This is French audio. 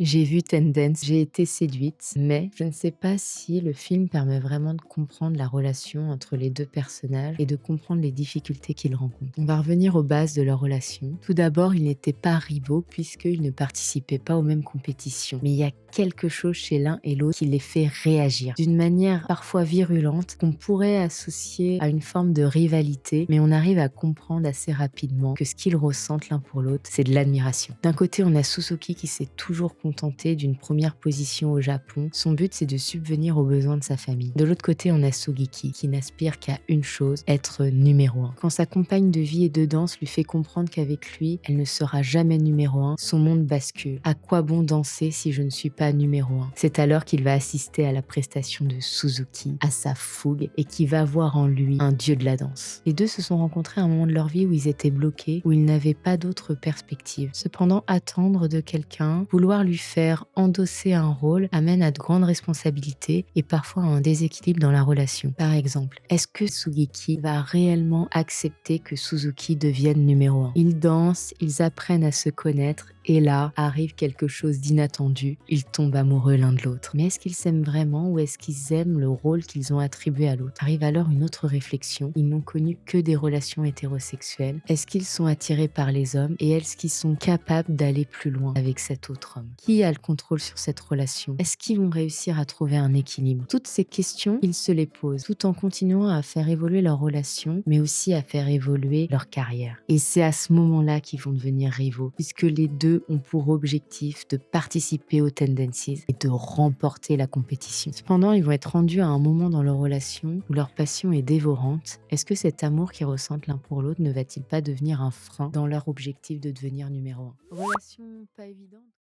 J'ai vu Tendance, j'ai été séduite, mais je ne sais pas si le film permet vraiment de comprendre la relation entre les 2 personnages et de comprendre les difficultés qu'ils rencontrent. On va revenir aux bases de leur relation. Tout d'abord, ils n'étaient pas rivaux puisqu'ils ne participaient pas aux mêmes compétitions. Mais il y a quelque chose chez l'un et l'autre qui les fait réagir d'une manière parfois virulente qu'on pourrait associer à une forme de rivalité, mais on arrive à comprendre assez rapidement que ce qu'ils ressentent l'un pour l'autre, c'est de l'admiration. D'un côté, on a Suzuki qui s'est toujours contenté d'une première position au Japon. Son but, c'est de subvenir aux besoins de sa famille. De l'autre côté, on a Sugiki qui n'aspire qu'à une chose, être numéro un. Quand sa compagne de vie et de danse lui fait comprendre qu'avec lui, elle ne sera jamais numéro un, son monde bascule. À quoi bon danser si je ne suis pas numéro un? C'est alors qu'il va assister à la prestation de Suzuki, à sa fougue, et qui va voir en lui un dieu de la danse. Les deux se sont rencontrés à un moment de leur vie où ils étaient bloqués, où ils n'avaient pas d'autre perspective. Cependant, attendre de quelqu'un, vouloir lui faire endosser un rôle, amène à de grandes responsabilités et parfois à un déséquilibre dans la relation. Par exemple, est-ce que Sugiki va réellement accepter que Suzuki devienne numéro un? Ils dansent, ils apprennent à se connaître et là arrive quelque chose d'inattendu. Ils tombent amoureux l'un de l'autre. Mais est-ce qu'ils s'aiment vraiment ou est-ce qu'ils aiment le rôle qu'ils ont attribué à l'autre? Arrive alors une autre réflexion. Ils n'ont connu que des relations hétérosexuelles. Est-ce qu'ils sont attirés par les hommes et est-ce qu'ils sont capables d'aller plus loin avec cet autre homme? Qui a le contrôle sur cette relation? Est-ce qu'ils vont réussir à trouver un équilibre? Toutes ces questions, ils se les posent tout en continuant à faire évoluer leur relation, mais aussi à faire évoluer leur carrière. Et c'est à ce moment-là qu'ils vont devenir rivaux, puisque les deux ont pour objectif de participer aux Tendencies et de remporter la compétition. Cependant, ils vont être rendus à un moment dans leur relation où leur passion est dévorante. Est-ce que cet amour qu'ils ressentent l'un pour l'autre ne va-t-il pas devenir un frein dans leur objectif de devenir numéro un? Relation pas évidente.